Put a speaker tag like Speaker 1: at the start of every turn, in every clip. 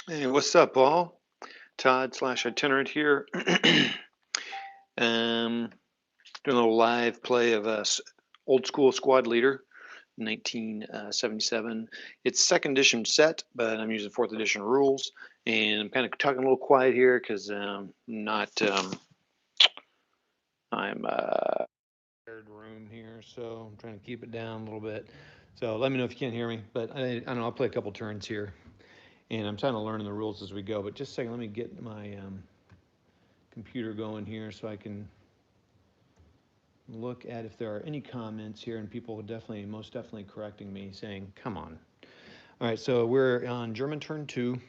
Speaker 1: Hey, what's up, all? Todd slash itinerant here. um, Doing a little live play of old school squad leader, 1977. It's second edition set, but I'm using fourth edition rules, and I'm kind of talking a little quiet here because not I'm shared room here, so I'm trying to keep it down a little bit. So let me know if you can't hear me. But I don't know. I'll play a couple turns here, and I'm trying to learn the rules as we go. But just a second, let me get my computer going here so I can look at if there are any comments here, and people would most definitely correcting me, saying, come on. All right, so we're on German turn 2.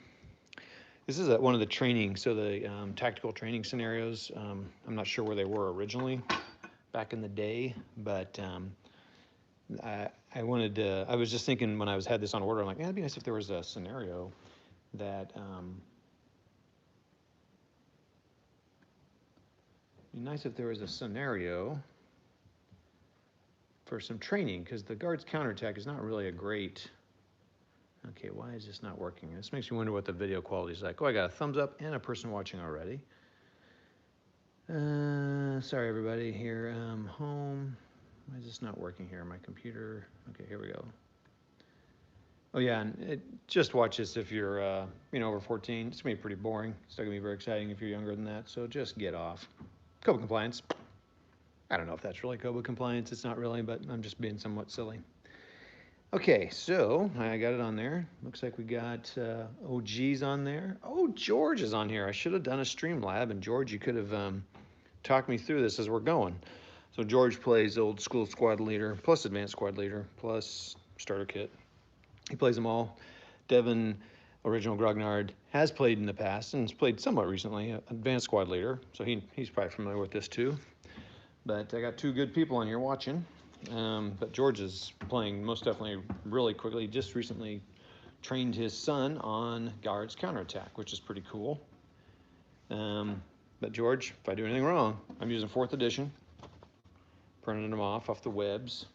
Speaker 1: This is one of the training, so the tactical training scenarios. I'm not sure where they were originally back in the day, but I wanted to, I was just thinking when I had this on order, I'm like, it'd be nice if there was a scenario that, it'd be nice if there was a scenario for some training, because the guard's counterattack is not really a great. Okay, why is this not working? This makes me wonder what the video quality is like. Oh, I got a thumbs up and a person watching already. Sorry, everybody. Here, home. Why is this not working here? My computer. Okay, here we go. Oh yeah, and just watch this if you're, over 14. It's gonna be pretty boring. It's not gonna be very exciting if you're younger than that. So just get off. Code compliance. I don't know if that's really code compliance. It's not really, but I'm just being somewhat silly. Okay, so I got it on there. Looks like we got OG's on there. Oh, George is on here. I should have done a stream lab, and George, you could have talked me through this as we're going. So George plays old school squad leader, plus advanced squad leader, plus starter kit. He plays them all. Devin, original Grognard, has played in the past and has played somewhat recently, advanced squad leader. So he's probably familiar with this too. But I got two good people on here watching. But George is playing most definitely really quickly. Just recently trained his son on guards counterattack, which is pretty cool. But George, if I do anything wrong, I'm using fourth edition, printing them off the webs.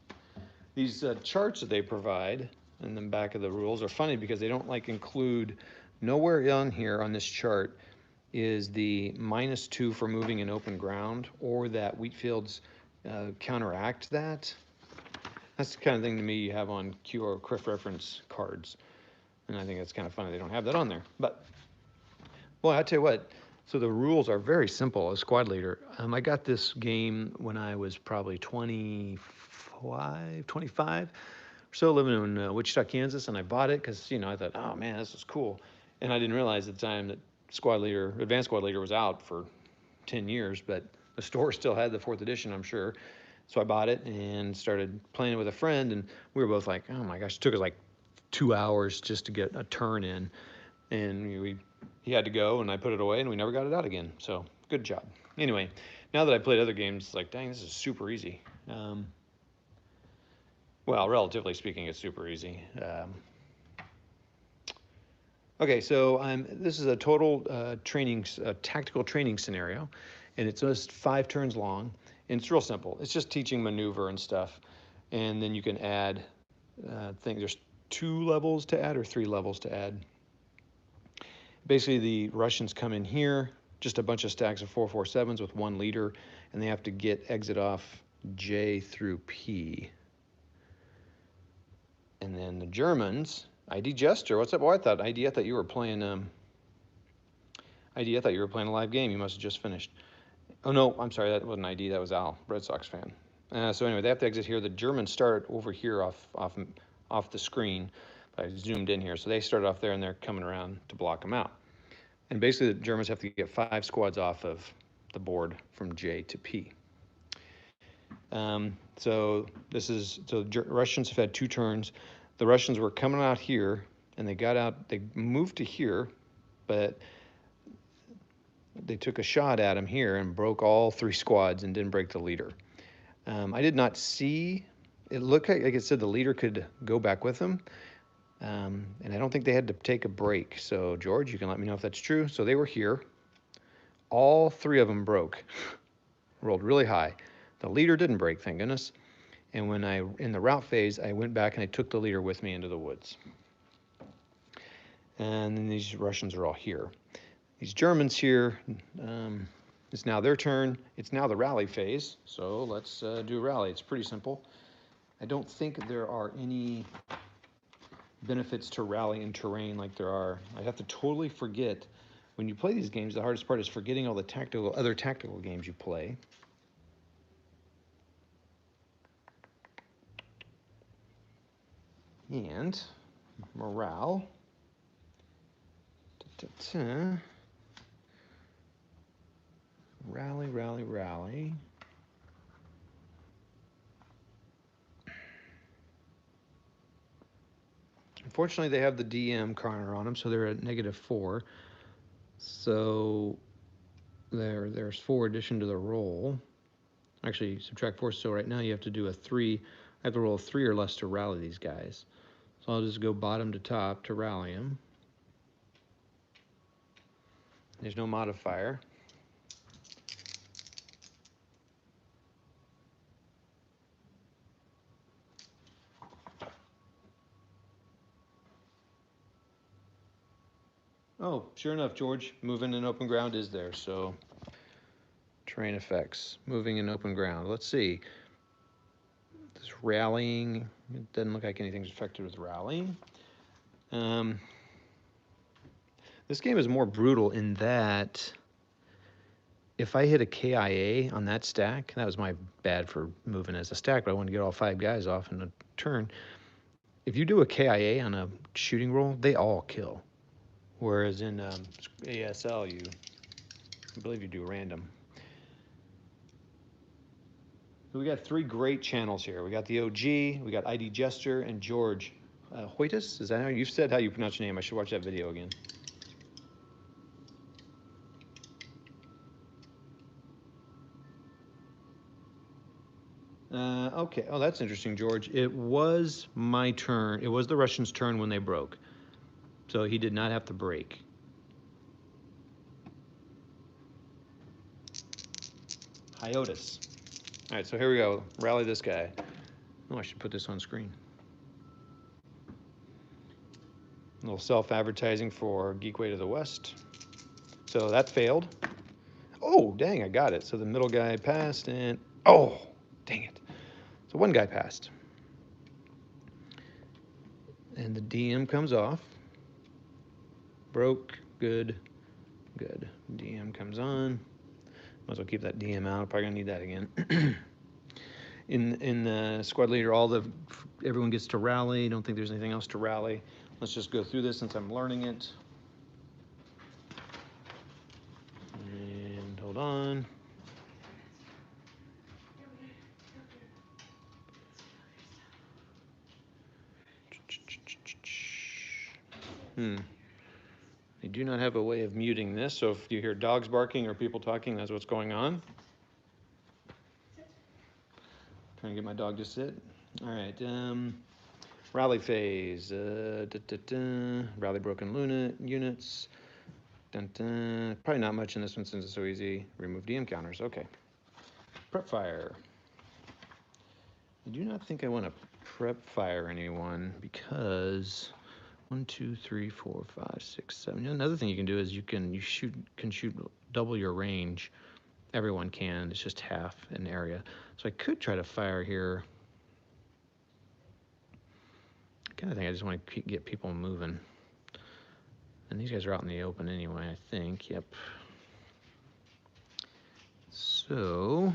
Speaker 1: These charts that they provide in the back of the rules are funny because they don't include, nowhere on here on this chart is the -2 for moving in open ground, or that wheat fields counteract that. That's the kind of thing to me you have on Q or CRIF reference cards. And I think that's kind of funny they don't have that on there. But, boy, I tell you what, so the rules are very simple as squad leader. I got this game when I was probably 25 or so, living in Wichita, Kansas, and I bought it because, I thought, oh man, this is cool. And I didn't realize at the time that advanced squad leader was out for 10 years, but the store still had the fourth edition, I'm sure. So I bought it and started playing it with a friend, and we were both like, oh my gosh, it took us like 2 hours just to get a turn in. And he had to go, and I put it away, and we never got it out again. So good job. Anyway, now that I played other games, it's like, dang, this is super easy. Well, relatively speaking, it's super easy. Okay, so this is a total tactical training scenario, and it's just 5 turns long, and it's real simple. It's just teaching maneuver and stuff, and then you can add things. There's 2 levels to add or 3 levels to add. Basically, the Russians come in here, just a bunch of stacks of 447s with 1 leader, and they have to exit off J through P. And then the Germans, ID Jester, what's up? Oh, I thought you were playing ID, I thought you were playing a live game. You must have just finished. Oh no, I'm sorry, that wasn't ID. That was Al, Red Sox fan. So anyway, they have to exit here. The Germans start over here off the screen. I zoomed in here, so they started off there, and they're coming around to block them out. And basically, the Germans have to get 5 squads off of the board from J to P. Russians have had 2 turns. The Russians were coming out here, and they moved to here, but they took a shot at him here and broke all 3 squads and didn't break the leader. I did not see, it looked like it said the leader could go back with them, and I don't think they had to take a break. So George, you can let me know if that's true. So they were here. All 3 of them broke, rolled really high. The leader didn't break, thank goodness. And in the route phase, I went back and I took the leader with me into the woods. and then these Russians are all here. These Germans here, it's now their turn. It's now the rally phase, so let's do a rally. It's pretty simple. I don't think there are any benefits to rally in terrain like there are. I have to totally forget. When you play these games, the hardest part is forgetting all the other tactical games you play. And morale. Da-da-da. Rally, rally, rally. Unfortunately, they have the DM counter on them, so they're at -4. So there's 4 addition to the roll. Actually, subtract 4, so right now you have to do a 3. I have to roll a 3 or less to rally these guys. So I'll just go bottom to top to rally them. There's no modifier. Oh, sure enough, George, moving in open ground is there, so terrain effects, moving in open ground. Let's see. This rallying, it doesn't look like anything's affected with rallying. This game is more brutal in that if I hit a KIA on that stack, that was my bad for moving as a stack, but I wanted to get all 5 guys off in a turn. If you do a KIA on a shooting roll, they all kill. Whereas in ASL, I believe you do random. So we got 3 great channels here. We got the OG, we got ID Jester, and George Hoytus. Is that how you said how you pronounce your name? I should watch that video again. Okay. Oh, that's interesting, George. It was my turn. It was the Russians' turn when they broke. So he did not have to break. Hyotis. All right, so here we go. Rally this guy. Oh, I should put this on screen. A little self-advertising for Geekway to the West. So that failed. Oh, dang, I got it. So the middle guy passed and, oh, dang it. So one guy passed. And the DM comes off. Broke, good, good. DM comes on. Might as well keep that DM out. Probably gonna need that again. In the squad leader, everyone gets to rally. Don't think there's anything else to rally. Let's just go through this since I'm learning it. And hold on. They do not have a way of muting this, so if you hear dogs barking or people talking, that's what's going on. Trying to get my dog to sit. All right. Rally phase. Rally broken units. Dun, dun. Probably not much in this one since it's so easy. Remove DM counters. Okay. Prep fire. I do not think I want to prep fire anyone because 1, 2, 3, 4, 5, 6, 7. Another thing you can do is you can shoot double your range. Everyone can. It's just half an area. So I could try to fire here. I kind of think I just want to get people moving. And these guys are out in the open anyway, I think. Yep. So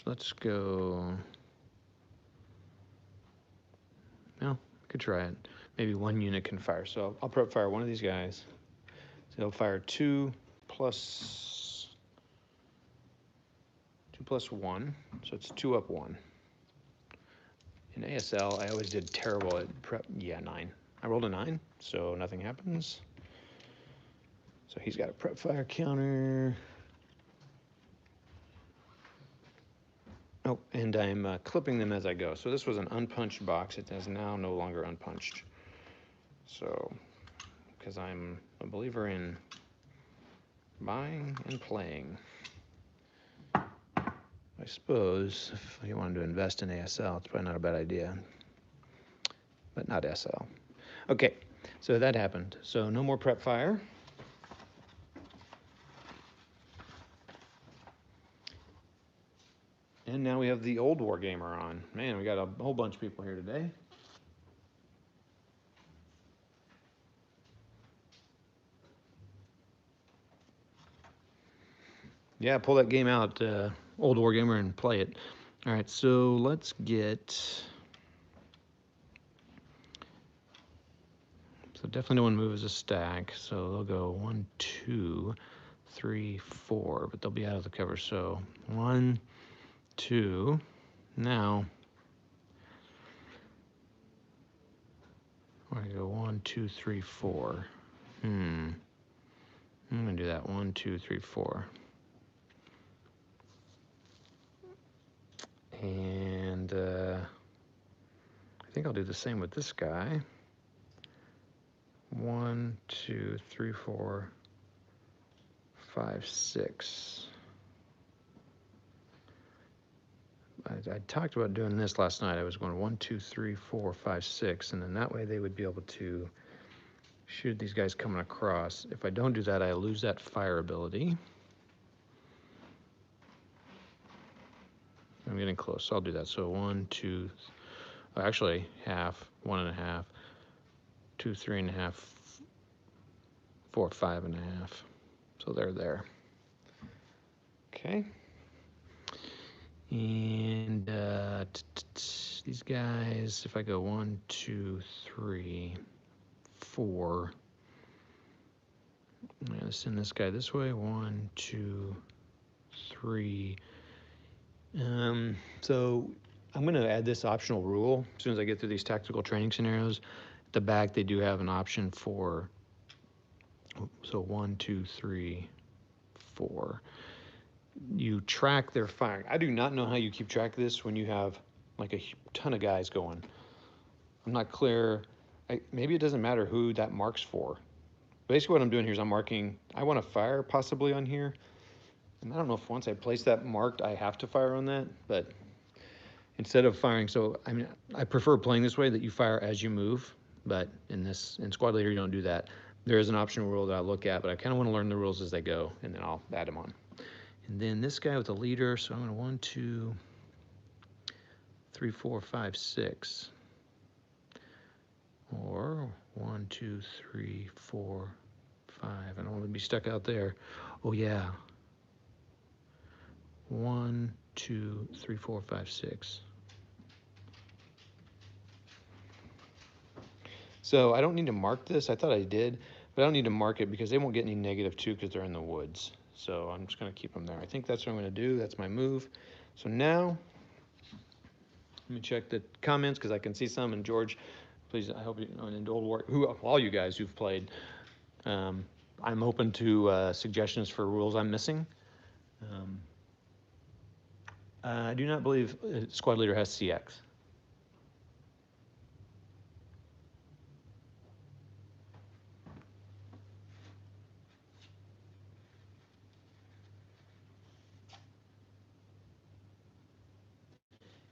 Speaker 1: let's go. No, I could try it. Maybe one unit can fire. So I'll prep fire one of these guys. So they'll fire 2 plus 1. So it's 2 up 1. In ASL, I always did terrible at prep. Yeah, 9. I rolled a 9, so nothing happens. So he's got a prep fire counter. Oh, and I'm clipping them as I go. So this was an unpunched box. It is now no longer unpunched. So, because I'm a believer in buying and playing. I suppose if you wanted to invest in ASL, it's probably not a bad idea. but not SL. Okay, so that happened. So no more prep fire. And now we have the old Wargamer on. Man, we got a whole bunch of people here today. Yeah, pull that game out, old Wargamer, and play it. All right, so let's get... So definitely no one moves a stack. So they'll go 1, 2, 3, 4, but they'll be out of the cover. So 1, 2. Now we're gonna go 1, 2, 3, 4. I'm gonna do that 1, 2, 3, 4. And I think I'll do the same with this guy. 1, 2, 3, 4, 5, 6. I talked about doing this last night. I was going 1, 2, 3, 4, 5, 6, and then that way they would be able to shoot these guys coming across. If I don't do that, I lose that fire ability. I'm getting close, so I'll do that. So 1, 2, actually half, 1.5, 2, 3.5, 4, 5.5. So they're there. Okay. And these guys, if I go 1, 2, 3, 4, I'm gonna send this guy this way. 1, 2, 3. So I'm gonna add this optional rule as soon as I get through these tactical training scenarios. At the back, they do have an option for, so 1, 2, 3, 4. You track their firing. I do not know how you keep track of this when you have like a ton of guys going. I'm not clear. Maybe it doesn't matter who that marks for. Basically what I'm doing here is I'm marking, I want to fire possibly on here. And I don't know if once I place that marked, I have to fire on that, but instead of firing, so I mean, I prefer playing this way that you fire as you move, but in Squad Leader, you don't do that. There is an optional rule that I look at, but I kind of want to learn the rules as they go, and then I'll add them on. And then this guy with a leader, so I'm going to 1, 2, 3, 4, 5, 6. Or 1, 2, 3, 4, 5. I don't want to be stuck out there. Oh yeah. 1, 2, 3, 4, 5, 6. So I don't need to mark this. I thought I did, but I don't need to mark it because they won't get any -2 because they're in the woods. So I'm just going to keep them there. I think that's what I'm going to do. That's my move. So now, let me check the comments because I can see some. And George, please, I hope you, and Old War, all you guys who've played, I'm open to suggestions for rules I'm missing. I do not believe Squad Leader has CX.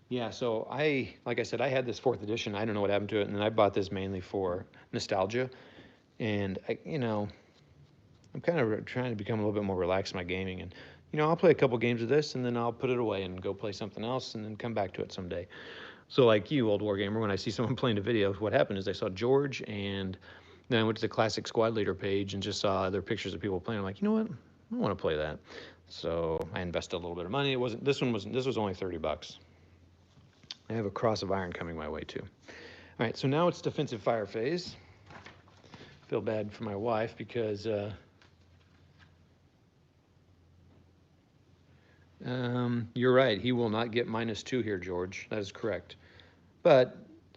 Speaker 1: Yeah, so like I said, I had this 4th edition. I don't know what happened to it, and then I bought this mainly for nostalgia. And I'm kind of trying to become a little bit more relaxed in my gaming. And I'll play a couple games of this, and then I'll put it away and go play something else, and then come back to it someday. So like you, Old Wargamer, when I see someone playing a video, what happened is I saw George, and then I went to the classic Squad Leader page and just saw other pictures of people playing. I'm like, you know what? I want to play that. So I invested a little bit of money. This was only $30. I have a Cross of Iron coming my way too. All right, so now it's defensive fire phase. Feel bad for my wife because you're right. He will not get -2 here, George. That is correct. But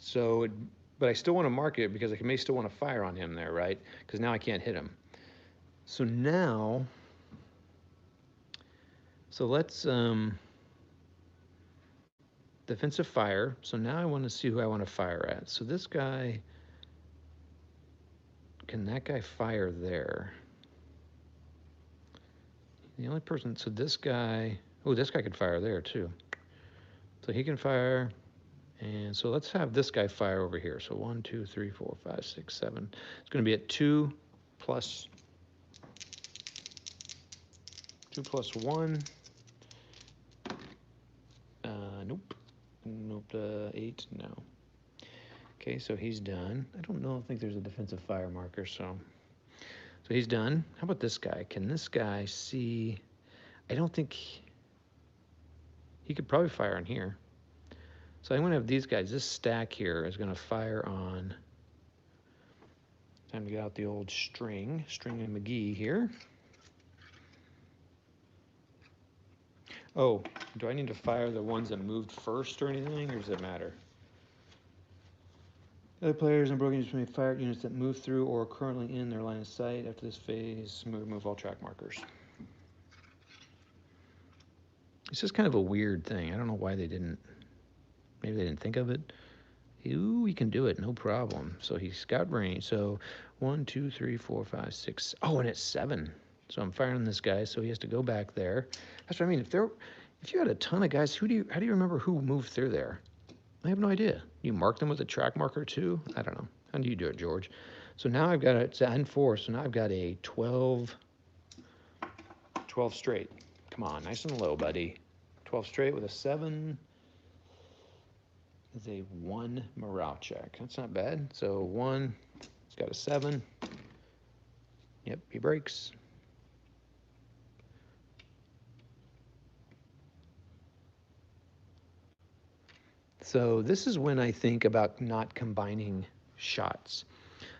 Speaker 1: I still want to mark it because I may still want to fire on him there, right? Because now I can't hit him. So now, let's defensive fire. So now I want to see who I want to fire at. So this guy, can that guy fire there? The only person, so this guy, oh, this guy could fire there too. So he can fire, And so let's have this guy fire over here. So 1, 2, 3, 4, 5, 6, 7. It's going to be at 2 plus 1. Nope. Nope. 8. No. Okay, so he's done. I don't think there's a defensive fire marker, so he's done. How about this guy? Can this guy see? I don't think he could probably fire on here. So I'm going to have these guys. This stack here is going to fire on. Time to get out the old string and McGee here. Oh, do I need to fire the ones that moved first or anything, or does it matter? Other players and broken units may fire at units that move through or are currently in their line of sight. After this phase, remove all track markers. It's just kind of a weird thing. I don't know why they didn't. Maybe they didn't think of it. Ooh, he can do it, no problem. So he's got range. So 1, 2, 3, 4, 5, 6. Oh, and it's 7. So I'm firing this guy, so he has to go back there. That's what I mean. If you had a ton of guys, how do you remember who moved through there? I have no idea. You mark them with a track marker too? I don't know. How do you do it, George? So now I've got it's at 4. So now I've got a 12 straight. Come on, nice and low, buddy. 12 straight with a 7 is a 1 morale check. That's not bad. So 1, it's got a 7. Yep, he breaks. So this is when I think about not combining shots.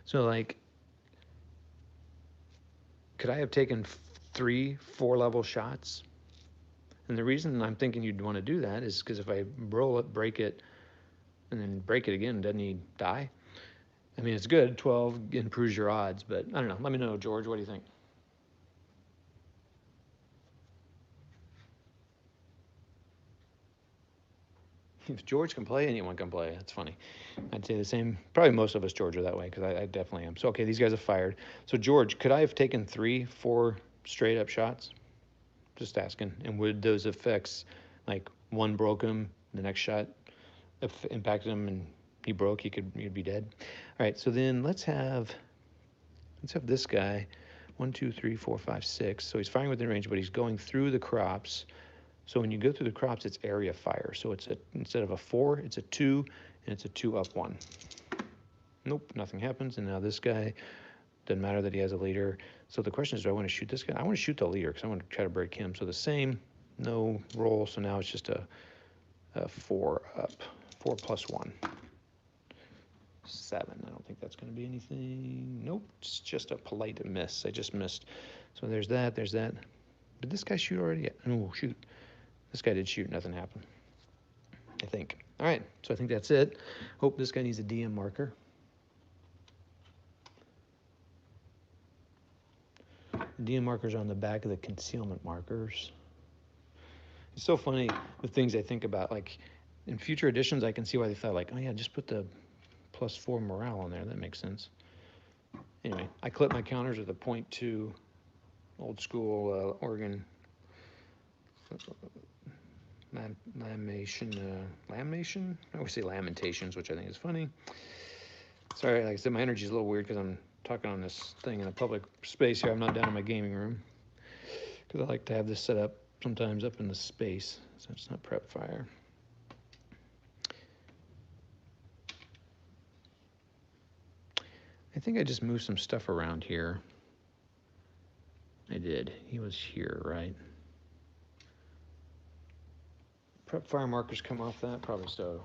Speaker 1: So like, could I have taken 3 4-level shots? And the reason I'm thinking you'd want to do that is because if I roll it, break it, and then break it again, doesn't he die? I mean, it's good. 12 improves your odds, but I don't know. Let me know, George. What do you think? If George can play, anyone can play. That's funny. I'd say the same. Probably most of us, George, are that way because I definitely am. So, okay, these guys have fired. So, George, could I have taken 3 4 straight up shots? Just asking. And would those effects, like one broke him, the next shot impacted him, and he broke, he'd be dead. All right. So then let's have this guy. 1, 2, 3, 4, 5, 6. So he's firing within range, but he's going through the crops. So when you go through the crops, it's area fire. So instead of a 4, it's a 2, and it's a 2 up 1. Nope, nothing happens. And now this guy, doesn't matter that he has a leader. So the question is, do I want to shoot this guy? I want to shoot the leader because I want to try to break him. So the same, no roll. So now it's just a 4 up, 4 plus 1. 7. I don't think that's going to be anything. Nope, it's just a polite miss. I just missed. So there's that. Did this guy shoot already? Oh, shoot. This guy did shoot. Nothing happened, I think. All right, so I think that's it. Hope this guy needs a DM marker. The DM markers are on the back of the concealment markers. It's so funny the things I think about. Like in future editions, I can see why they thought like, oh yeah, just put the +4 morale on there. That makes sense. Anyway, I clip my counters with a .2 old school Oregon lamination. I always say lamentations, which I think is funny. Sorry, like I said, my energy is a little weird because I'm talking on this thing in a public space here. I'm not down in my gaming room because I like to have this set up sometimes up in the space, so it's not prep fire. I think I just moved some stuff around here. I did. He was here, right? Prep fire markers come off that? Probably so.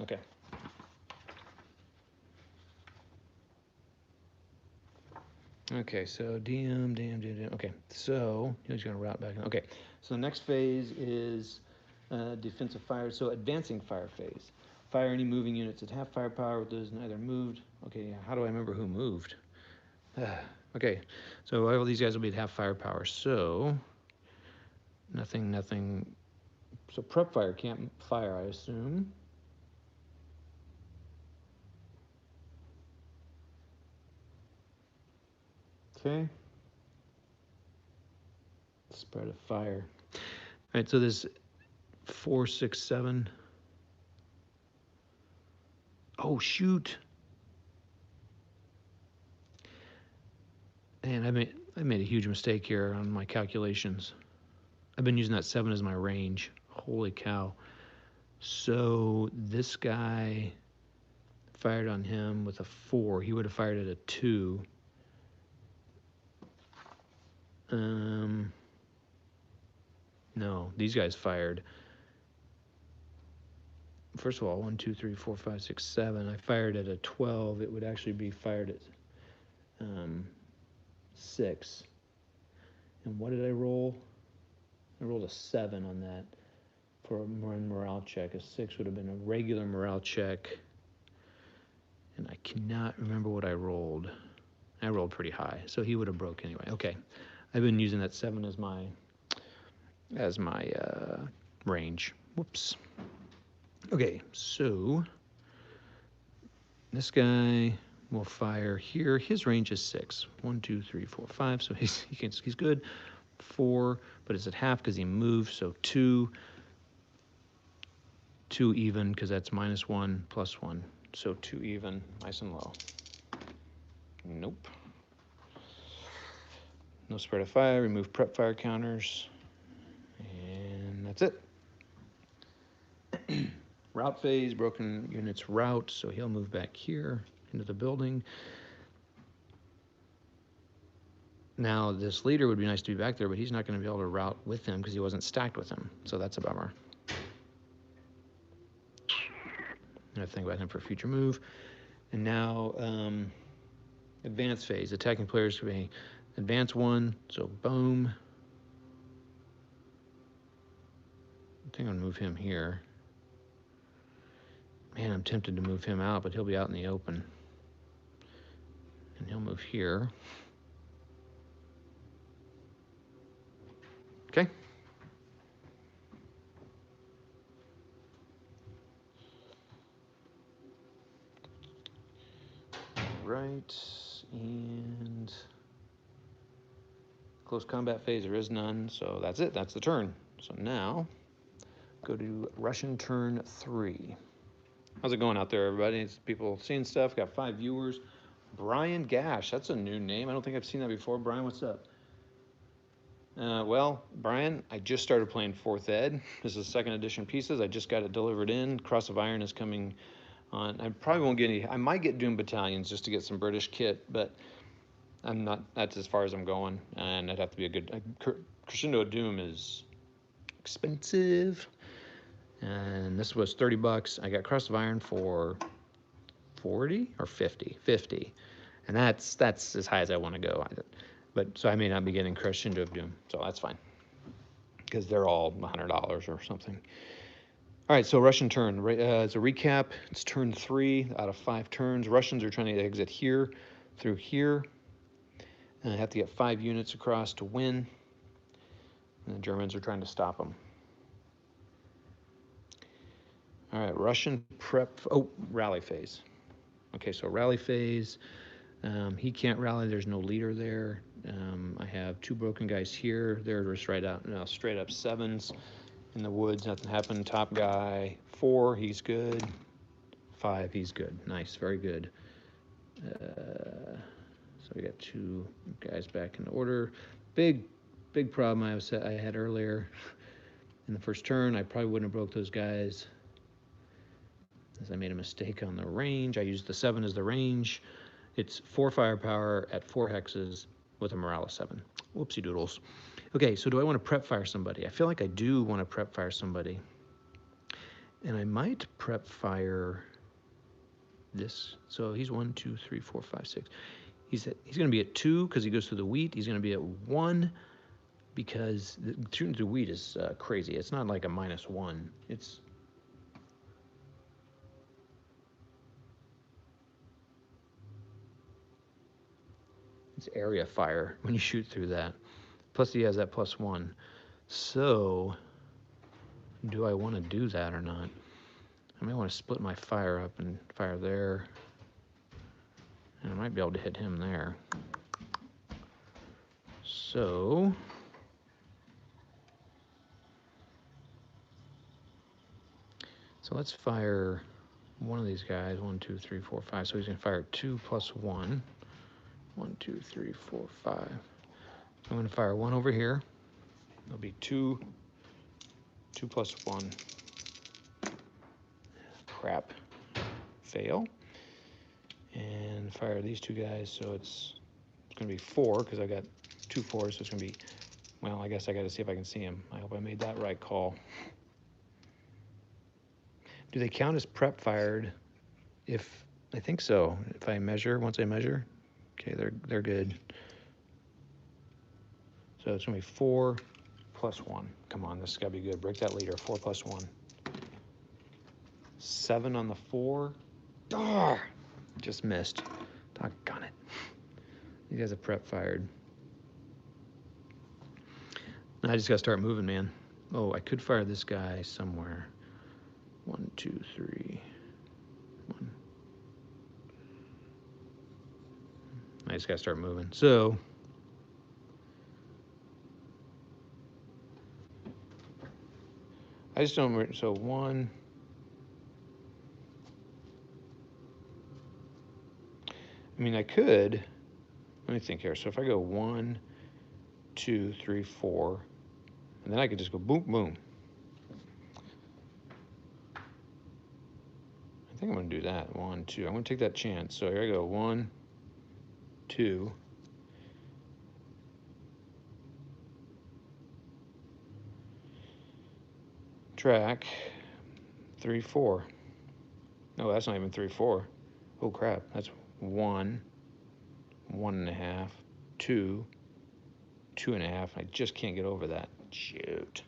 Speaker 1: Okay. Okay, so DM. Okay, so he's going to route back. Okay, so the next phase is defensive fire. So advancing fire phase. Fire any moving units at half firepower with those neither moved. Okay, how do I remember who moved? Okay, so all these guys will be at half firepower. So nothing. So prep fire can't fire, I assume. Okay. Spread of fire. All right, so this 4, 6, 7. Oh, shoot. And I made a huge mistake here on my calculations. I've been using that 7 as my range. Holy cow. So this guy fired on him with a 4. He would have fired at a 2. No, these guys fired. First of all, 1, 2, 3, 4, 5, 6, 7. I fired at a 12. It would actually be fired at 6. And what did I roll? I rolled a 7 on that for a morale check. A 6 would have been a regular morale check. And I cannot remember what I rolled. I rolled pretty high, so he would have broke anyway. Okay, I've been using that 7 as my range. Whoops. Okay, so this guy will fire here. His range is 6. 1, 2, 3, 4, 5. So he's good. 4, but it's at half because he moved. So 2 even because that's -1 +1. So 2 even, nice and low. Nope. No spread of fire. Remove prep fire counters, and that's it. Route phase, broken units route, so he'll move back here into the building. Now, this leader would be nice to be back there, but he's not going to be able to route with him because he wasn't stacked with him, so that's a bummer. I have to think about him for a future move. And now, advance phase. Attacking players can be advance 1, so boom. I think I'm going to move him here. Man, I'm tempted to move him out, but he'll be out in the open. And he'll move here. Okay. Right, and close combat phase, there is none, so that's it, that's the turn. So now, go to Russian turn 3. How's it going out there, everybody? Is people seeing stuff? Got 5 viewers. Brian Gash, that's a new name. I don't think I've seen that before. Brian, what's up? Well, Brian, I just started playing 4th Ed. This is 2nd edition pieces. I just got it delivered in. Cross of Iron is coming on. I probably won't get any. I might get Doom Battalions just to get some British kit, but I'm not. That's as far as I'm going, and it'd have to be a good. Crescendo Doom is expensive, and this was $30. I got Cross of Iron for 40 or 50, 50, and that's as high as I want to go. But so I may not be getting Crescendo of Doom, so that's fine because they're all $100 or something. All right, so Russian turn. As a recap, it's turn 3 out of 5 turns. Russians are trying to exit here through here. And I have to get 5 units across to win. And the Germans are trying to stop them. All right, Russian prep. Oh, rally phase. Okay, so rally phase. He can't rally. There's no leader there. I have 2 broken guys here. They're just right out now, straight up 7s in the woods. Nothing happened. Top guy 4. He's good. 5. He's good. Nice. Very good. So we got 2 guys back in order. Big problem I had earlier in the first turn. I probably wouldn't have broke those guys as I made a mistake on the range. I used the 7 as the range. It's 4 firepower at 4 hexes with a morale of 7. Whoopsie doodles. Okay, so do I want to prep fire somebody? I feel like I do want to prep fire somebody. And I might prep fire this. So he's 1, 2, 3, 4, 5, 6. He's going to be at 2 because he goes through the wheat. He's going to be at 1 because shooting through wheat is crazy. It's not like a -1. It's area fire when you shoot through that. Plus he has that +1. So do I want to do that or not? I may want to split my fire up and fire there. And I might be able to hit him there. So let's fire one of these guys. 1, 2, 3, 4, 5. So he's gonna fire 2 plus 1. 1, 2, 3, 4, 5. I'm gonna fire one over here. It'll be 2 plus 1. Crap. Fail. And fire these two guys, so it's gonna be 4 because I got 2 4s, so it's gonna be, well, I guess I gotta see if I can see him. I hope I made that right call. Do they count as prep fired if, I think so, if I measure, once I measure? Okay, they're good. So it's gonna be 4 plus 1. Come on, this has gotta be good. Break that leader, 4 plus 1. 7 on the 4. Ah, just missed. Doggone it. You guys have prep fired. I just gotta start moving, man. Oh, I could fire this guy somewhere. 1, 2, 3. 1. I just gotta start moving. So I just don't. So 1. I mean, I could. Let me think here. So if I go 1, 2, 3, 4, and then I could just go boom, boom. I think I'm gonna do that. 1, 2. I'm gonna take that chance. So here I go. 1, 2. Track 3, 4. No, that's not even 3, 4. Oh crap. That's 1, 1.5, 2, 2.5. I just can't get over that. Shoot.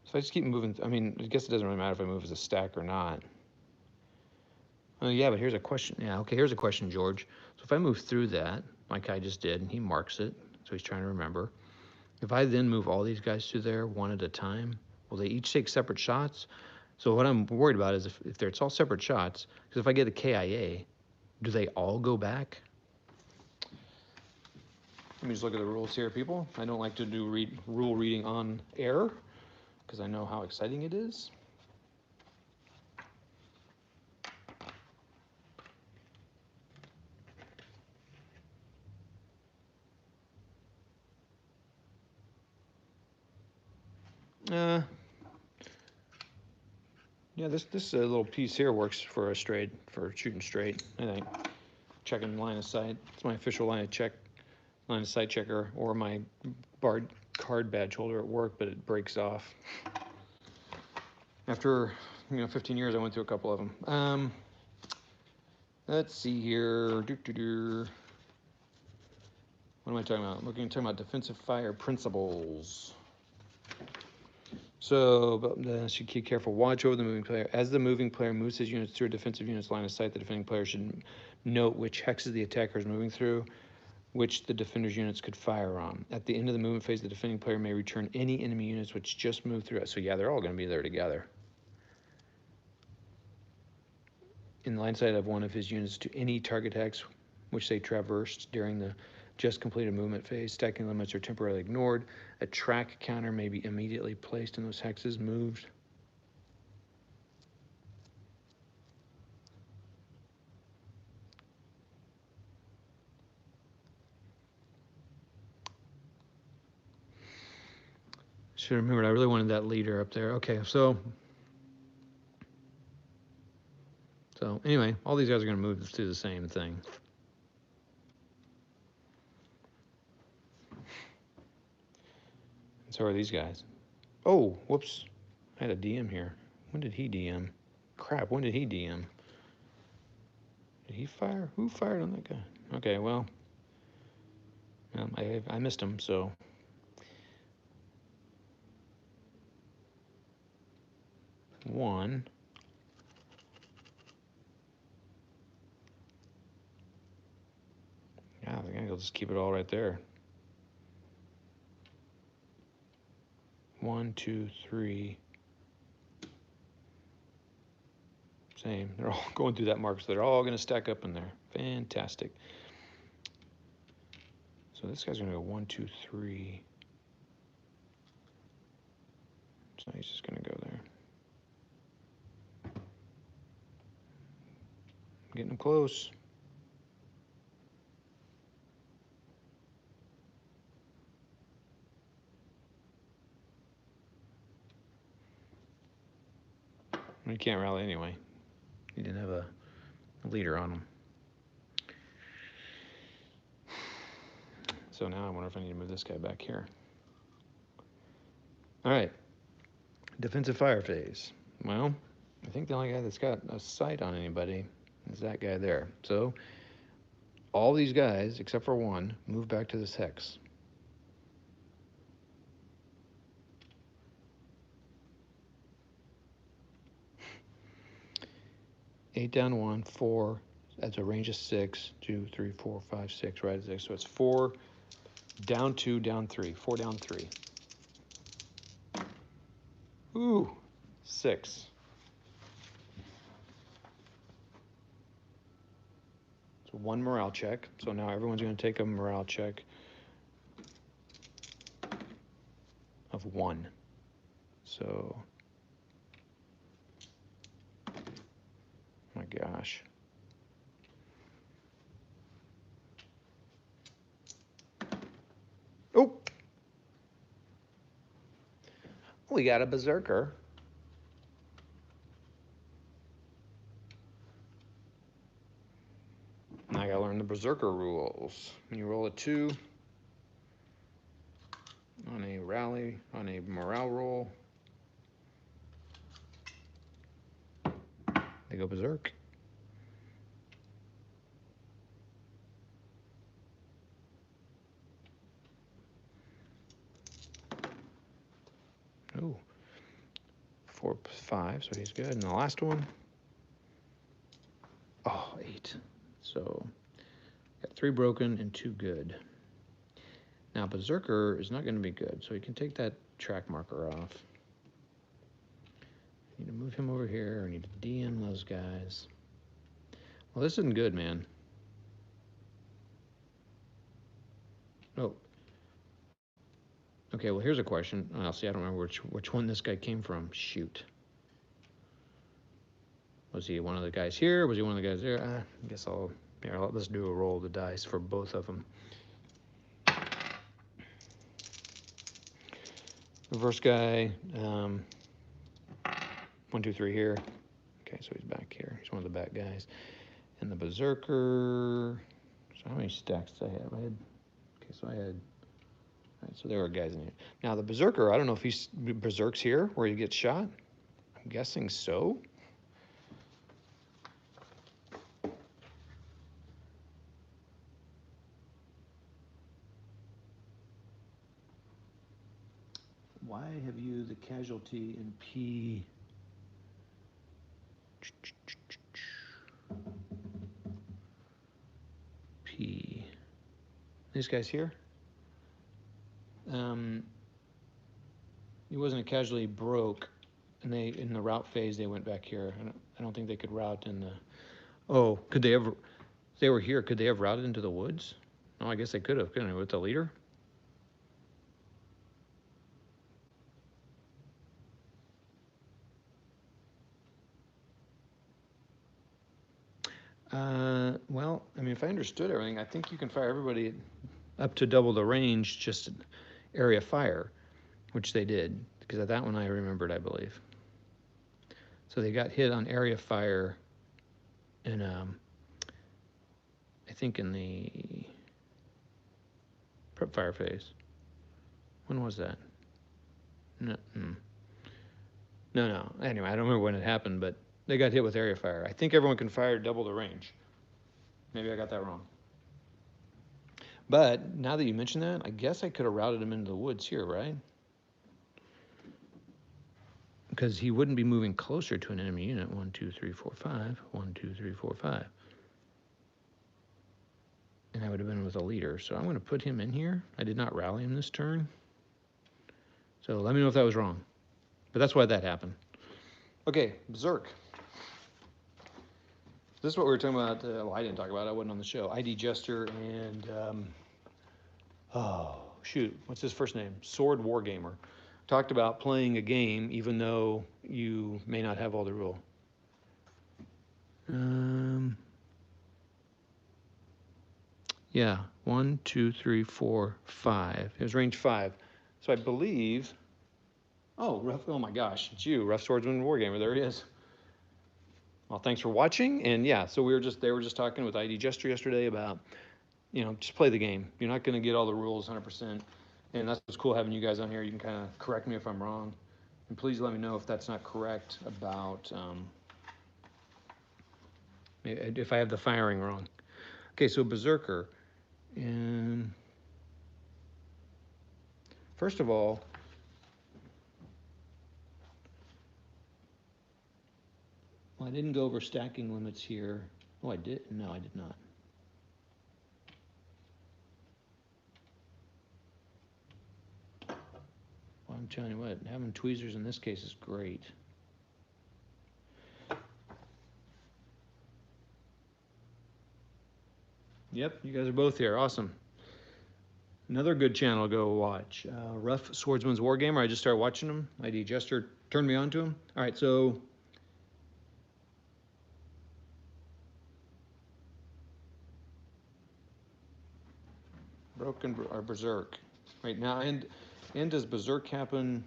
Speaker 1: So I just keep moving. I mean, I guess it doesn't really matter if I move as a stack or not. Oh, yeah, but here's a question. Yeah, okay, here's a question, George. So if I move through that, like I just did, and he marks it, so he's trying to remember. If I then move all these guys through there one at a time, will they each take separate shots? So what I'm worried about is if it's all separate shots, because if I get a KIA, do they all go back? Let me just look at the rules here, people. I don't like to do rule reading on air, because I know how exciting it is. Yeah, this little piece here works for a straight, for shooting straight, I think. Checking line of sight. It's my official line of sight checker, or my barred card badge holder at work, but it breaks off. After 15 years, I went through a couple of them. Let's see here. What am I talking about? Talking about defensive fire principles. So, should keep careful watch over the moving player. As the moving player moves his units through a defensive unit's line of sight, the defending player should note which hexes the attacker is moving through, which the defender's units could fire on. At the end of the movement phase, the defending player may return any enemy units which just moved through it. So yeah, they're all going to be there together. In line sight of one of his units to any target hex which they traversed during the just completed movement phase. Stacking limits are temporarily ignored. A track counter may be immediately placed in those hexes moved. Should have remembered, I really wanted that leader up there. Okay, so anyway, all these guys are going to move through the same thing. So are these guys. Oh, whoops. I had a DM here. When did he DM? Crap, when did he DM? Did he fire? Who fired on that guy? Okay, well, I missed him, so. One. Yeah, I think I'll just keep it all right there. 1, 2, 3. Same. They're all going through that mark, so they're all going to stack up in there. Fantastic. So this guy's going to go 1, 2, 3. So he's just going to go there. Getting him close. He can't rally anyway. He didn't have a leader on him. So now I wonder if I need to move this guy back here. All right. Defensive fire phase. Well, I think the only guy that's got a sight on anybody is that guy there. So all these guys, except for one, move back to this hex. Eight down 1, 4. That's a range of 6. 2, 3, 4, 5, 6. Right at 6. So it's 4 down 2, down 3. 4 down 3. Ooh, 6. So 1 morale check. So now everyone's going to take a morale check of 1. So, my gosh. Oh! We got a berserker. Now I gotta learn the berserker rules. When you roll a 2 on a rally, on a morale roll, they go berserk. Ooh. 4, 5, so he's good. And the last one, oh, 8. So, got 3 broken and 2 good. Now, berserker is not going to be good, so you can take that track marker off. I need to move him over here. I need to DM those guys. Well, this isn't good, man. Oh. Okay, well, here's a question. I'll see, I don't remember which one this guy came from. Shoot. Was he one of the guys here? Was he one of the guys there? I guess let's do a roll of the dice for both of them. The first guy, 1, 2, 3 here. Okay, so he's back here. He's one of the back guys. And the berserker, so how many stacks did I have? All right, so there were guys in here. Now the berserker, I don't know if he berserks here where he gets shot. I'm guessing so. Why have you the casualty in P? P. These guys here? He wasn't a casualty, he broke. And in the route phase, they went back here. I don't think they could route in the... Oh, could they have... If they were here, could they have routed into the woods? Oh, I guess they could have, couldn't they, with the leader? Well, I mean, if I understood everything, I think you can fire everybody up to double the range, just area fire, which they did, because that one I remembered, I believe. So they got hit on area fire in, I think in the prep fire phase. When was that? No. No. Anyway, I don't remember when it happened, but they got hit with area fire. I think everyone can fire double the range. Maybe I got that wrong. But now that you mention that, I guess I could have routed him into the woods here, right? Because he wouldn't be moving closer to an enemy unit. 1, 2, 3, 4, 5. 1, 2, 3, 4, 5. And I would have been with a leader. So I'm going to put him in here. I did not rally him this turn. So let me know if that was wrong. But that's why that happened. Okay, Berserk. this is what we were talking about. Well, I didn't talk about it. I wasn't on the show. ID Jester and, oh, shoot. What's his first name? Sword Wargamer. Talked about playing a game even though you may not have all the rule. Yeah, 1, 2, 3, 4, 5. It was range 5. So I believe. Oh my gosh, it's you, Rough Swordsman Wargamer. There he is. Well, thanks for watching. And yeah, so they were just talking with ID Jester yesterday about, just play the game. You're not going to get all the rules 100%. And that's what's cool having you guys on here. You can kind of correct me if I'm wrong. And please let me know if that's not correct about, if I have the firing wrong. Okay, so Berserker. And first of all, well, I didn't go over stacking limits here. Oh, I did? No, I did not. Well, I'm telling you what, having tweezers in this case is great. Yep, you guys are both here. Awesome. Another good channel to go watch. Rough Swordsman's Wargamer. I just started watching him. ID Jester turned me on to him. All right, so Broken or Berserk. Right now, and does Berserk happen?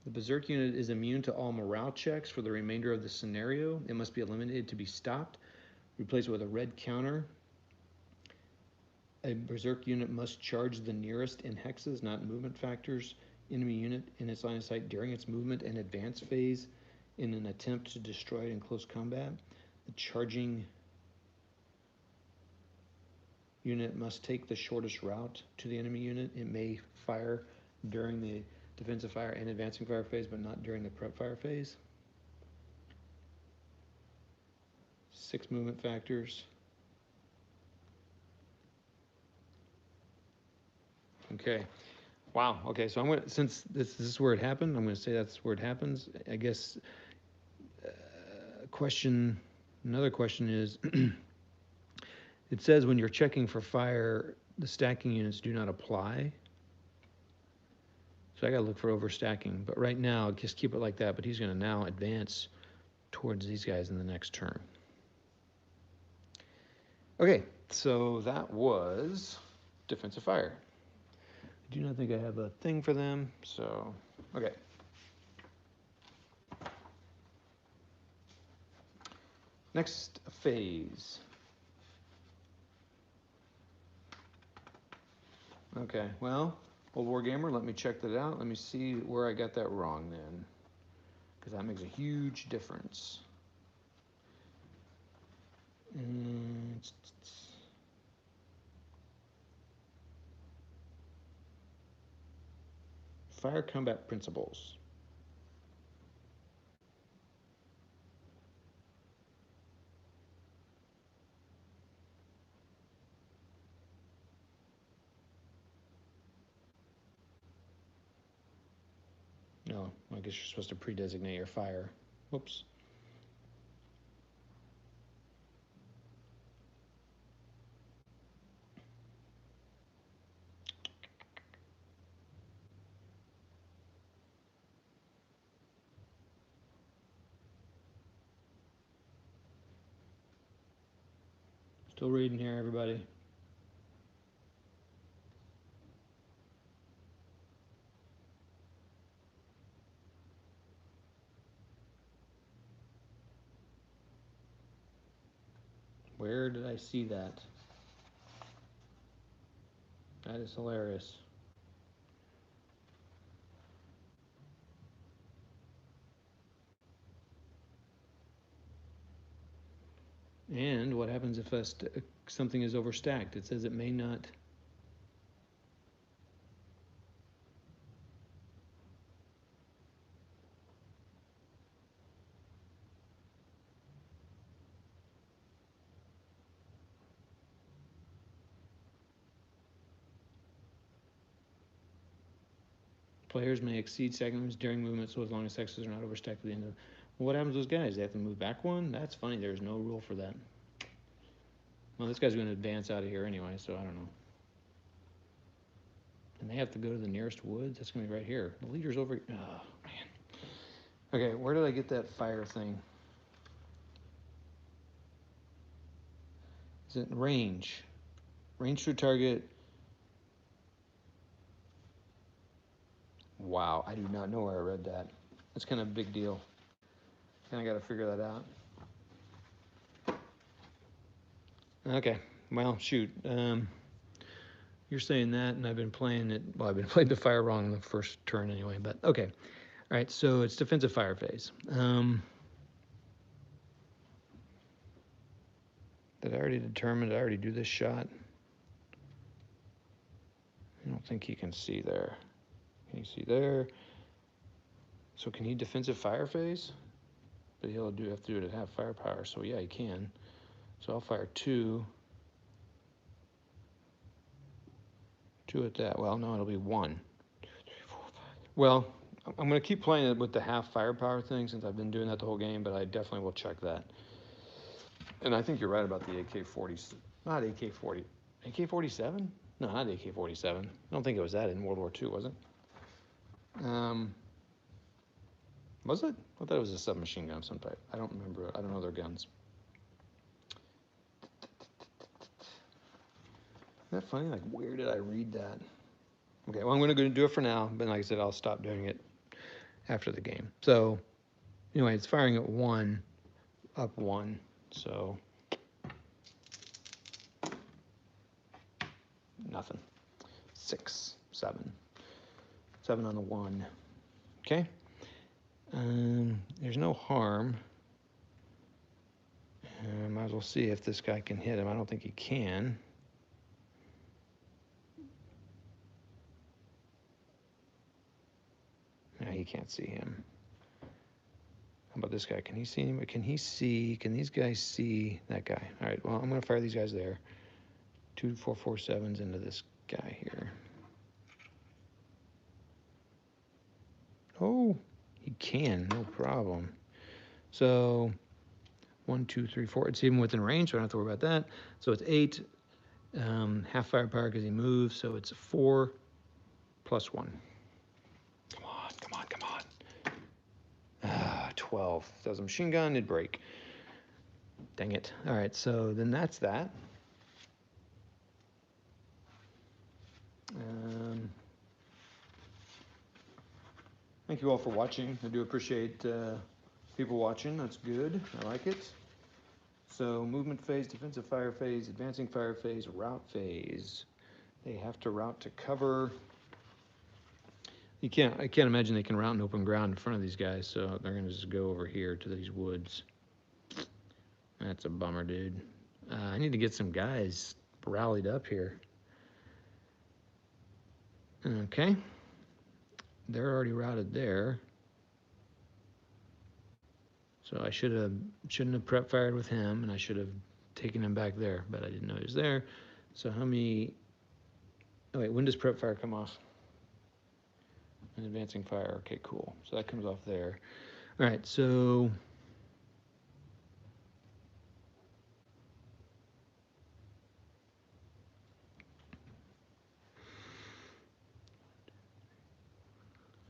Speaker 1: The Berserk unit is immune to all morale checks for the remainder of the scenario. It must be eliminated to be stopped. Replace it with a red counter. A Berserk unit must charge the nearest in hexes, not movement factors, enemy unit in its line of sight during its movement and advance phase in an attempt to destroy it in close combat. The charging unit must take the shortest route to the enemy unit. It may fire during the defensive fire and advancing fire phase, but not during the prep fire phase. 6 movement factors. Okay. Wow. Okay. So I'm gonna, since this is where it happened, I'm gonna say that's where it happens. I guess. Another question is, it says when you're checking for fire, the stacking units do not apply. So I gotta look for overstacking. But right now, just keep it like that. But he's gonna now advance towards these guys in the next turn. Okay, so that was defensive fire. I do not think I have a thing for them, so, okay. Next phase. Okay, well, old Wargamer, let me check that out. Let me see where I got that wrong then, because that makes a huge difference. Fire combat principles. No, I guess you're supposed to pre-designate your fire. Whoops. Still reading here, everybody. Where did I see that? That is hilarious. And what happens if something is overstacked? It says it may not. Players may exceed segments during movement, so as long as sexes are not overstacked at the end of. Well, what happens to those guys? They have to move back one? That's funny. There's no rule for that. Well, this guy's going to advance out of here anyway, so I don't know. And they have to go to the nearest woods. That's going to be right here. The leader's over. Oh, man. Okay, where did I get that fire thing? Is it range? Range to target. Wow, I do not know where I read that. That's kind of a big deal. And I got to figure that out. Okay, well, shoot. You're saying that, and I've been playing it. Well, I've been playing the fire wrong in the first turn anyway, but okay. All right, so it's defensive fire phase. Did I already determine? Did I already do this shot? I don't think he can see there. Can you see there? So can he defensive fire phase? But he'll have to do it at half firepower, so yeah, he can. So I'll fire two. Two at that. Well, no, it'll be 1, 2, 3, 4, 5. Well, I'm going to keep playing it with the half firepower thing since I've been doing that the whole game, but I definitely will check that. And I think you're right about the AK-40. Not AK-40. AK-47? No, not AK-47. I don't think it was that in World War II, was it? Was it? I thought it was a submachine gun of some type. I don't remember. I don't know their guns. Isn't that funny? Like, where did I read that? Okay, well, I'm going to do it for now, but like I said, I'll stop doing it after the game. So, anyway, it's firing at 1, up 1. So, nothing. 6, 7. 7 on the 1. Okay. There's no harm. Might as well see if this guy can hit him. I don't think he can. No, he can't see him. How about this guy? Can he see him? Can he see? Can these guys see that guy? All right, well, I'm going to fire these guys there. 2, 4, 4, 7s into this guy here. Oh, he can, no problem. So 1, 2, 3, 4. It's even within range, so I don't have to worry about that. So it's 8, half firepower because he moves. So it's 4 plus 1. Come on, come on, come on. 12. If that was a machine gun, it'd break. Dang it. All right, so then that's that. Thank you all for watching. I do appreciate people watching. That's good. I like it. So movement phase, defensive fire phase, advancing fire phase, route phase. They have to route to cover. I can't imagine they can route in open ground in front of these guys, so they're going to just go over here to these woods. That's a bummer, dude. I need to get some guys rallied up here. Okay. They're already routed there. So I shouldn't have prep fired with him, and I should have taken him back there, but I didn't know he was there. So how many? Oh wait, when does prep fire come off? And advancing fire. Okay, cool. So that comes off there. All right, so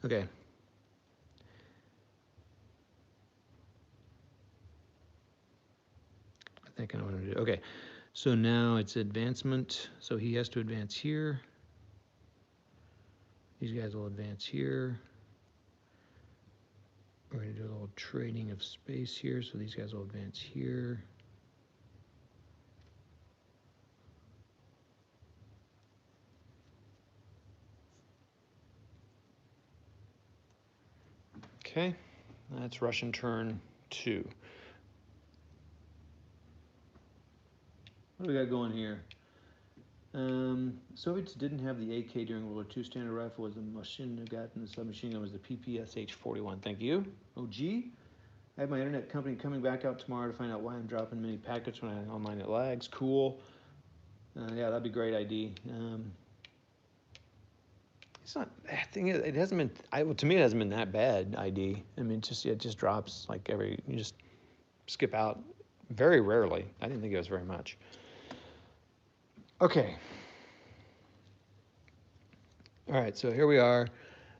Speaker 1: okay. I think I know what I'm gonna do. Okay, so now it's advancement. So he has to advance here. These guys will advance here. We're gonna do a little trading of space here. So these guys will advance here. Okay, that's Russian turn 2. What do we got going here? Soviets didn't have the AK during World War II. Standard rifle was the machine gun, and the submachine gun was the PPSH-41. Thank you. OG. I have my internet company coming back out tomorrow to find out why I'm dropping many packets when I'm online. It lags. Cool. Yeah, that'd be great, ID. It's not. The thing is, it hasn't been. Well, to me, it hasn't been that bad. ID. I mean, it just drops like every. You just skip out very rarely. I didn't think it was very much. Okay. All right. So here we are.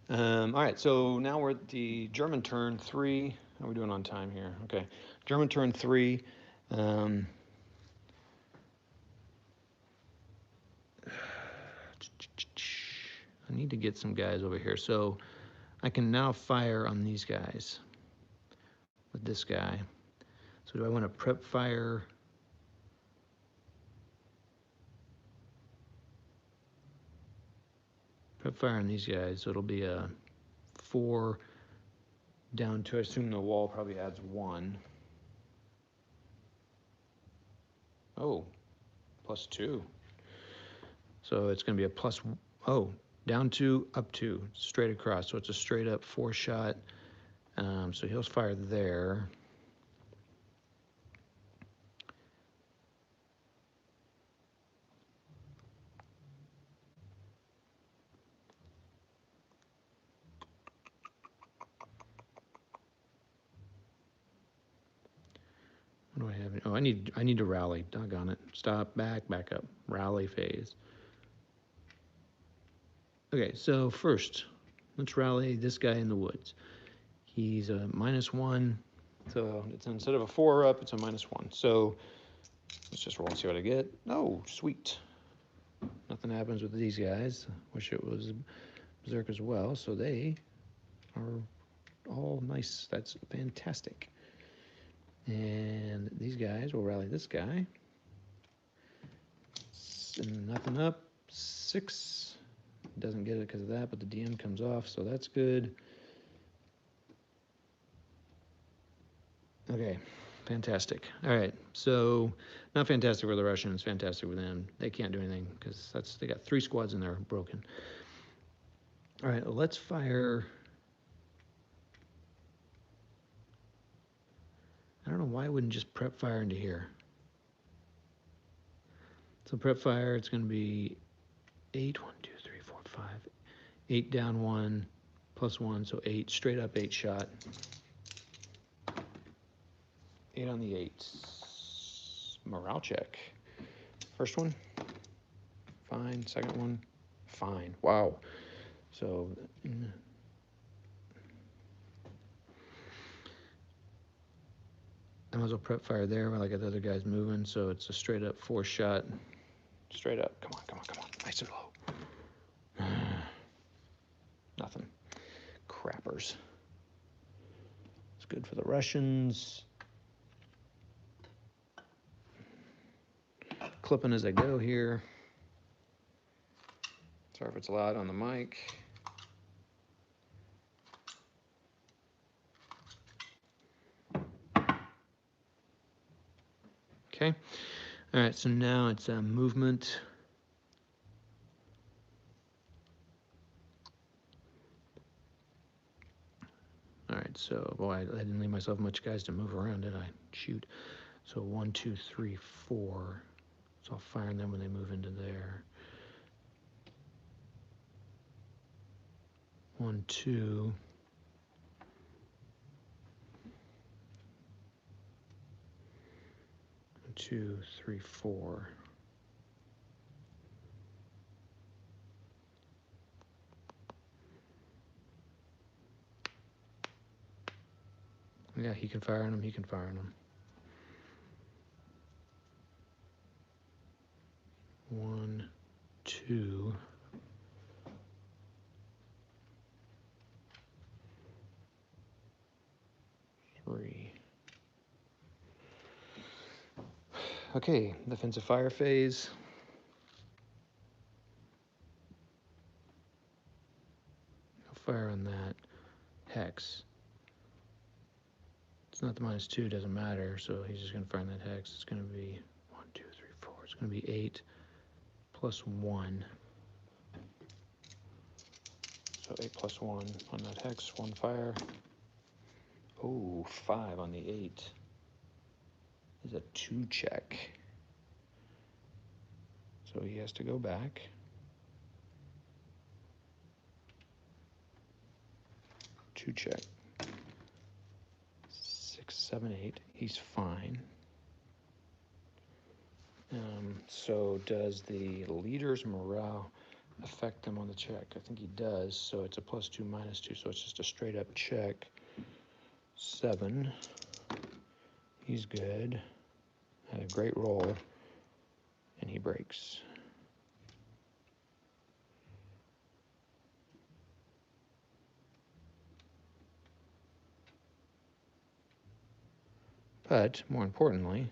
Speaker 1: All right. So now we're at the German turn 3. How are we doing on time here? Okay. German turn 3. Um, I need to get some guys over here. So I can now fire on these guys with this guy. So do I want to prep fire? Prep fire on these guys. So it'll be a 4 down to, I assume the wall probably adds 1. Oh, +2. So it's going to be a plus, oh, down 2, up 2, straight across. So it's a straight up 4 shot. So he'll fire there. What do I have? Oh, I need to rally. Doggone it. Stop, back up. Rally phase. Okay, so first, let's rally this guy in the woods. He's a -1. So it's instead of a 4 up, it's a -1. So let's just roll and see what I get. Oh, sweet. Nothing happens with these guys. Wish it was Berserk as well. So they are all nice. That's fantastic. And these guys will rally this guy. And nothing up. 6. Doesn't get it because of that, but the DM comes off, so that's good. Okay, fantastic. All right, so not fantastic for the Russians, fantastic with them. They can't do anything because they got 3 squads in there broken. All right, let's fire. I don't know why I wouldn't just prep fire into here. So prep fire, it's going to be 8, 1, 2, 3, 4, 5, 8 down 1, +1, so 8, straight up 8 shot. 8 on the 8. Morale check. First one, fine. Second one, fine. Wow. So I might as well prep fire there while I got the other guys moving. So it's a straight up 4 shot. Straight up. Come on. Nice and low. Nothing. Crappers. It's good for the Russians. Clipping as I go here. Sorry if it's loud on the mic. Okay. All right, so now it's movement. All right, so, boy, I didn't leave myself much guys to move around, did I? Shoot. So 1, 2, 3, 4. So I'll fire them when they move into there. 1, 2. 2, 3, 4. Yeah, he can fire on them. He can fire on them. 1, 2. 3. Okay, defensive fire phase. No fire on that. Hex. It's not the -2, doesn't matter, so he's just going to fire on that hex. It's going to be 1, 2, 3, 4. It's going to be 8 +1. So 8 +1 on that hex, 1 fire. Oh, 5 on the 8 is a 2 check. So he has to go back. 2 check. 6, 7, 8. He's fine. So does the leader's morale affect them on the check? I think he does. So it's a +2, -2. So it's just a straight up check. 7. He's good. Had a great roll. And he breaks. But more importantly,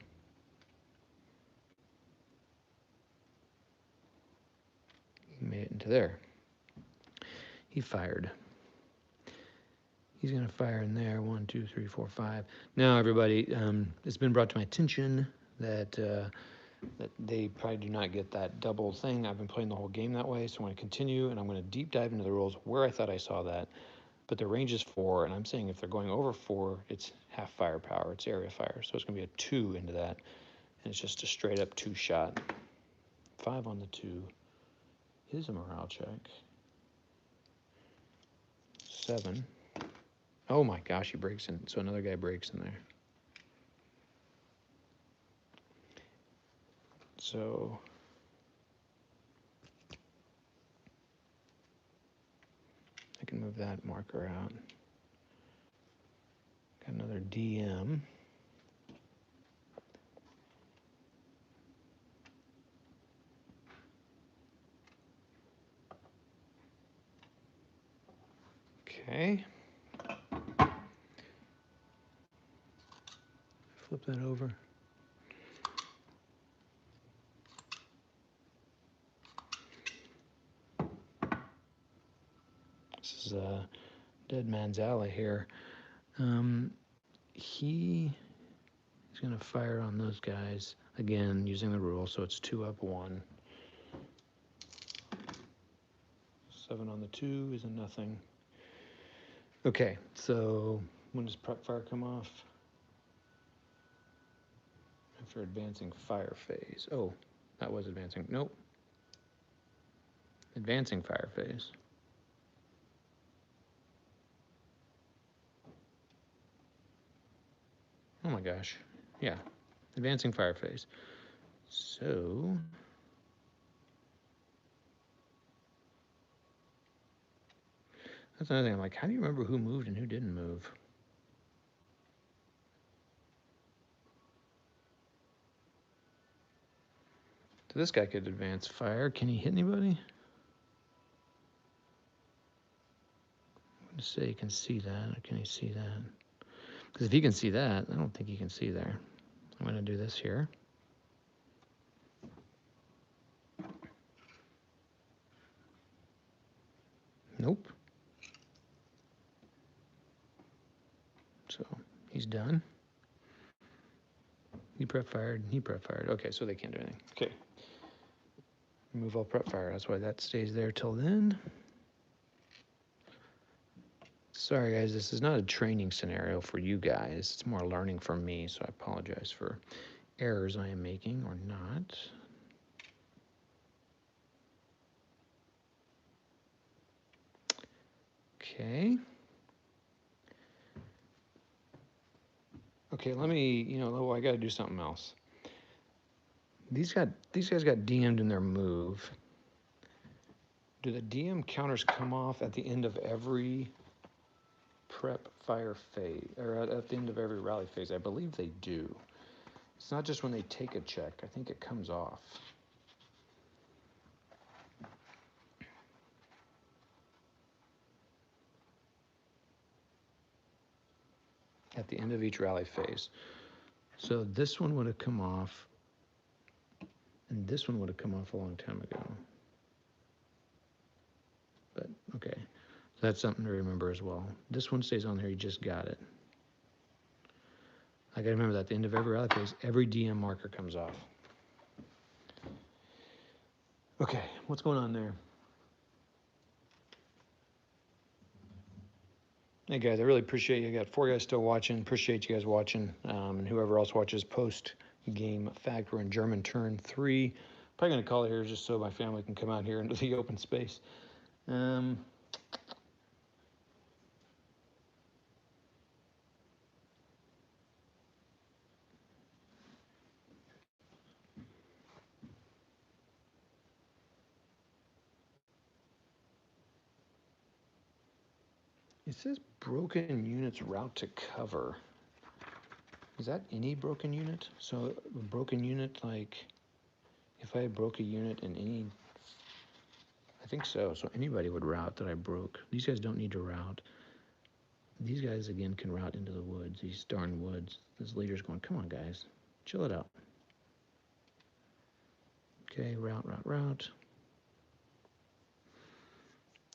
Speaker 1: he made it into there. He fired. He's going to fire in there. 1, 2, 3, 4, 5. Now, everybody, it's been brought to my attention that they probably do not get that double thing. I've been playing the whole game that way, so I'm going to continue, and I'm going to deep dive into the rules where I thought I saw that. But the range is 4, and I'm saying if they're going over 4, it's half firepower. It's area fire, so it's going to be a 2 into that, and it's just a straight up 2 shot. 5 on the 2 is a morale check. 7. Oh my gosh, he breaks in. So another guy breaks in there. So I can move that marker out. Got another DM. Okay. Flip that over. This is a Dead Man's Alley here. He's going to fire on those guys, again, using the rule, so it's 2 up 1. 7 on the 2 is a nothing. Okay, so when does prep fire come off? After advancing fire phase. Oh, that was advancing. Nope. Advancing fire phase. Oh my gosh. Yeah. Advancing fire phase. So that's another thing. I'm like, how do you remember who moved and who didn't move? So this guy could advance fire. Can he hit anybody? I'm going to say he can see that. Or can he see that? Because if he can see that, I don't think he can see there. I'm going to do this here. Nope. So he's done. He prep fired. He prep fired. Okay, so they can't do anything. Okay. Remove all prep fire. That's why that stays there till then. Sorry, guys. This is not a training scenario for you guys. It's more learning for me, so I apologize for errors I am making or not. Okay. Okay, let me, I got to do something else. These guys got DM'd in their move. Do the DM counters come off at the end of every prep fire phase, or at the end of every rally phase? I believe they do. It's not just when they take a check. I think it comes off. At the end of each rally phase. So this one would have come off, and this one would have come off a long time ago. But, okay. So that's something to remember as well. This one stays on there, you just got it. I gotta remember that at the end of every rally phase, every DM marker comes off. Okay, what's going on there? Hey guys, I really appreciate you. I got 4 guys still watching. Appreciate you guys watching. And whoever else watches post-game fact, we're in German turn 3. Probably gonna call it here just so my family can come out here into the open space. It says broken units route to cover. Is that any broken unit? So a broken unit, like if I broke a unit in any, I think so. So anybody would route that I broke. These guys don't need to route. These guys, again, can route into the woods, these darn woods. This leader's going, come on, guys, chill it out. Okay, route, route, route.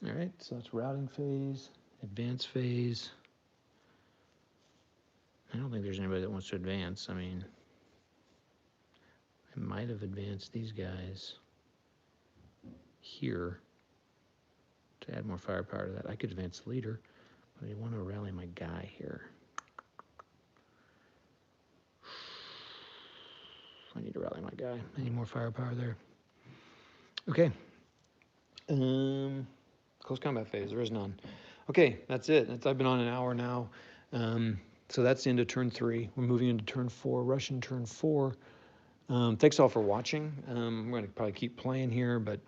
Speaker 1: All right, so that's routing phase, advance phase. I don't think there's anybody that wants to advance. I mean, I might have advanced these guys here to add more firepower to that. I could advance the leader, but I want to rally my guy here. I need to rally my guy. I need more firepower there. Okay. Close combat phase. There is none. Okay, that's it. I've been on an hour now. So that's the end of turn 3. We're moving into turn 4, Russian turn 4. Thanks all for watching. I'm going to probably keep playing here, but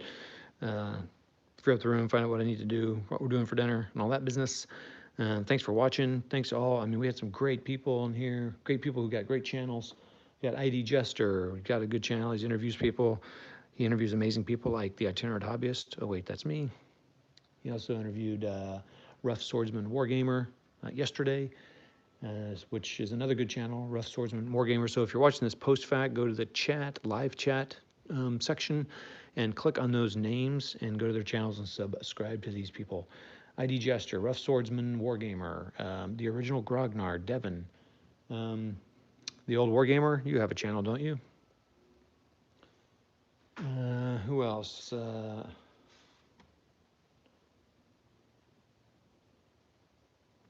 Speaker 1: figure out the room, find out what I need to do, what we're doing for dinner, and all that business. Thanks for watching. Thanks to all. I mean, we had some great people in here, great people who got great channels. We got ID Jester. We've got a good channel. He interviews people. He interviews amazing people like the Itinerant Hobbyist. Oh, wait, that's me. He also interviewed Rough Swordsman Wargamer yesterday, which is another good channel, Rough Swordsman Wargamer. So if you're watching this post-fact, go to the chat, live chat section, and click on those names and go to their channels and subscribe to these people. ID Jester, Rough Swordsman Wargamer, the original Grognard, Devin. The old Wargamer, you have a channel, don't you? Who else?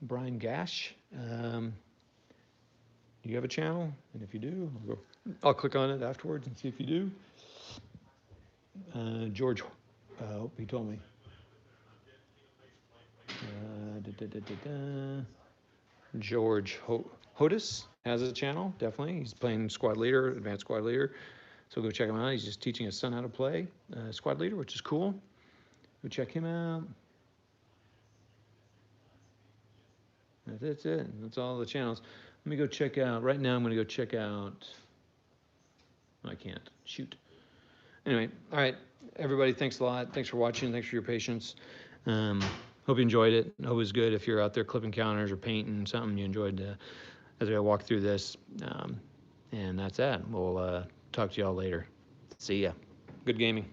Speaker 1: Brian Gash. Do you have a channel? And if you do, I'll click on it afterwards and see if you do. George, he told me. George Hodis has a channel, definitely. He's playing squad leader, advanced squad leader. So go check him out. He's just teaching his son how to play squad leader, which is cool. Go check him out. That's it. That's all the channels. Let me go check out. Right now, I'm going to go check out. I can't. Shoot. Anyway, all right. Everybody, thanks a lot. Thanks for watching. Thanks for your patience. Hope you enjoyed it. Hope it was good. If you're out there clipping counters or painting something, you enjoyed as I walk through this. And that's that. We'll talk to y'all later. See ya. Good gaming.